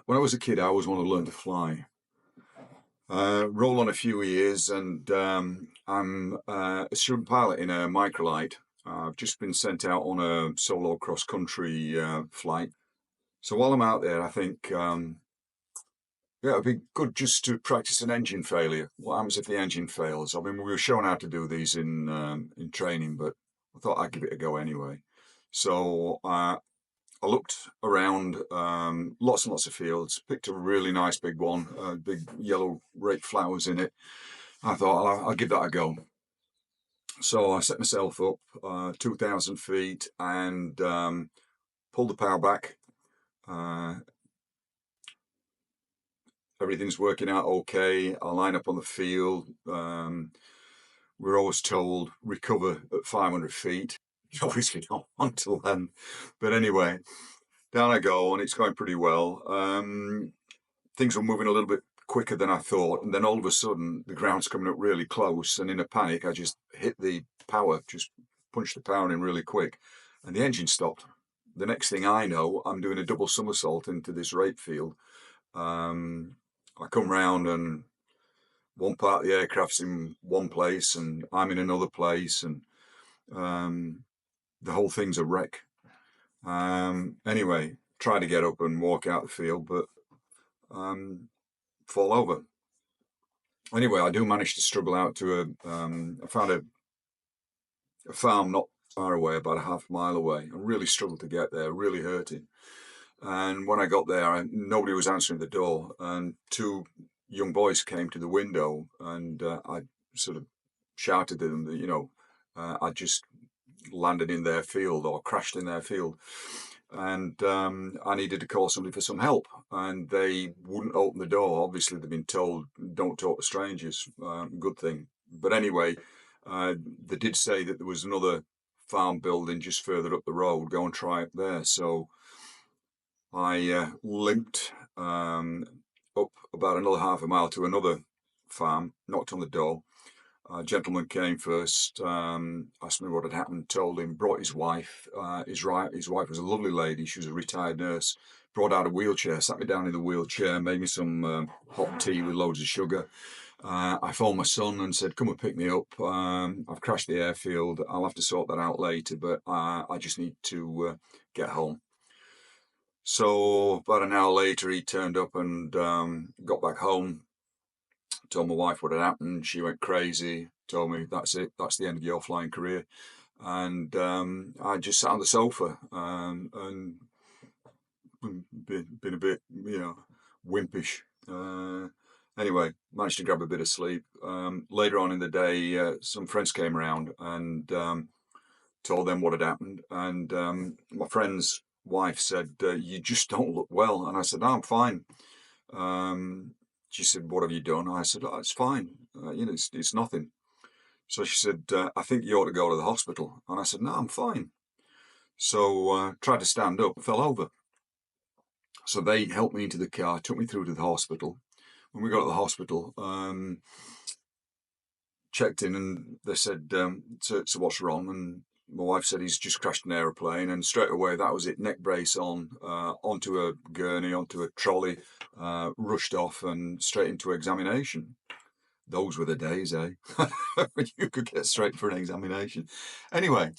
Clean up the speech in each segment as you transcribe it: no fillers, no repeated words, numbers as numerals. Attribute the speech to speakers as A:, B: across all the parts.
A: When I was a kid, I always wanted to learn to fly. Roll on a few years, and I'm a student pilot in a microlight. I've just been sent out on a solo cross-country flight. So while I'm out there, I think, yeah, it'd be good just to practice an engine failure. What happens if the engine fails? I mean, we were shown how to do these in training, but I thought I'd give it a go anyway. So I looked around lots and lots of fields, picked a really nice big one, big yellow rape flowers in it. I thought I'll give that a go. So I set myself up 2,000 feet and pulled the power back. Everything's working out okay. I line up on the field. We're always told recover at 500 feet. You obviously don't want to land. But anyway, down I go, and it's going pretty well. Things were moving a little bit quicker than I thought, and then all of a sudden the ground's coming up really close, and in a panic I just hit the power, just punched the power in really quick, and the engine stopped. The next thing I know, I'm doing a double somersault into this rape field. I come round and one part of the aircraft's in one place and I'm in another place, and the whole thing's a wreck. Anyway, try to get up and walk out the field, but fall over. Anyway, I do manage to struggle out to I found a farm not far away, about a half mile away. I really struggled to get there, really hurting. And when I got there, nobody was answering the door, and two young boys came to the window, and I sort of shouted to them that, I just landed in their field or crashed in their field, and I needed to call somebody for some help, and they wouldn't open the door. Obviously, they've been told don't talk to strangers. Good thing. But anyway, they did say that there was another farm building just further up the road. Go and try it there. So I limped up about another half a mile to another farm, knocked on the door. A gentleman came first, asked me what had happened, told him, brought his wife. His wife was a lovely lady. She was a retired nurse. Brought out a wheelchair, sat me down in the wheelchair, made me some hot tea with loads of sugar. I phoned my son and said, come and pick me up. I've crashed the airfield. I'll have to sort that out later, but I just need to get home. So about an hour later, he turned up and got back home. Told my wife what had happened. She went crazy. Told me, that's it. That's the end of your flying career. And I just sat on the sofa and been a bit, wimpish. Anyway, managed to grab a bit of sleep. Later on in the day, some friends came around and told them what had happened. And my friend's wife said, you just don't look well. And I said, no, I'm fine. She said, what have you done? I said, oh, it's fine. It's nothing. So she said, I think you ought to go to the hospital. And I said, no, I'm fine. So tried to stand up, fell over. So they helped me into the car, took me through to the hospital. When we got to the hospital, checked in, and they said, so what's wrong? And my wife said, he's just crashed an aeroplane. And straight away, that was it. Neck brace on, onto a gurney, onto a trolley, rushed off and straight into examination. Those were the days, eh? When you could get straight for an examination. Anyway,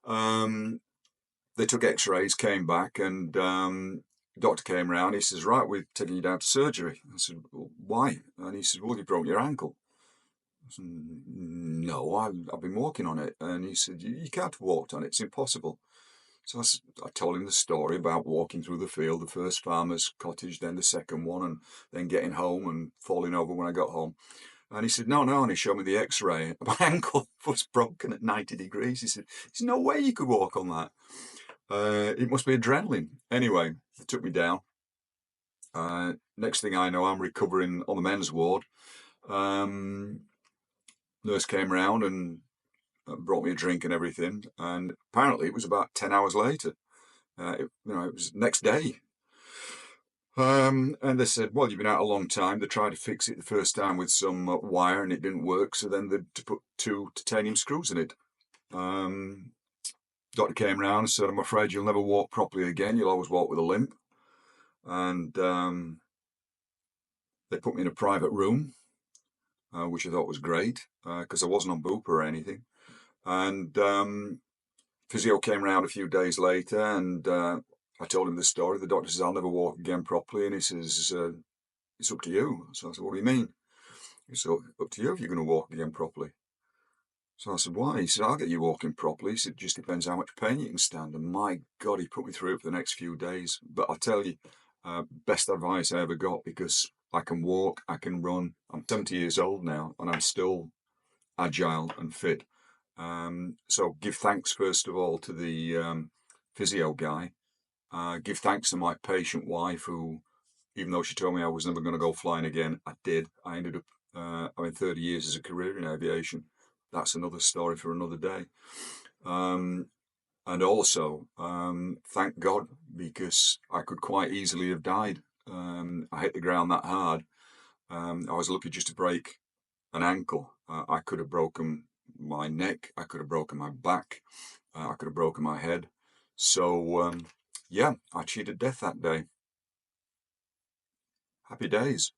A: they took x-rays, came back, and doctor came round. He says, right, we're taking you down to surgery. I said, well, why? And he said, well, you broke your ankle. I said, no, I've been walking on it. And he said, you can't have walked on it. It's impossible. So I told him the story about walking through the field, the first farmer's cottage, then the second one, and then getting home and falling over when I got home. And he said, no, and he showed me the x-ray. My ankle was broken at 90 degrees. He said, there's no way you could walk on that. It must be adrenaline. Anyway, they took me down. Next thing I know, I'm recovering on the men's ward. Nurse came round and brought me a drink and everything. And apparently it was about 10 hours later. It was next day. And they said, well, you've been out a long time. They tried to fix it the first time with some wire and it didn't work. So then they put 2 titanium screws in it. Doctor came round and said, I'm afraid you'll never walk properly again. You'll always walk with a limp. and they put me in a private room, which I thought was great because I wasn't on Bupa or anything. And physio came around a few days later, and I told him the story. The doctor says, "I'll never walk again properly," and he says, "It's up to you." So I said, "What do you mean?" He said, "Up to you if you're going to walk again properly." So I said, "Why?" He said, "I'll get you walking properly." He said, "It just depends how much pain you can stand." And my God, he put me through it for the next few days. But I tell you, best advice I ever got, because I can walk, I can run. I'm 70 years old now, and I'm still agile and fit. So give thanks, first of all, to the physio guy. Give thanks to my patient wife, who, even though she told me I was never going to go flying again, I did. I ended up having 30 years as a career in aviation. That's another story for another day. And also, thank God, because I could quite easily have died. I hit the ground that hard. I was lucky just to break an ankle. I could have broken my neck. I could have broken my back. I could have broken my head. So, yeah, I cheated death that day. Happy days.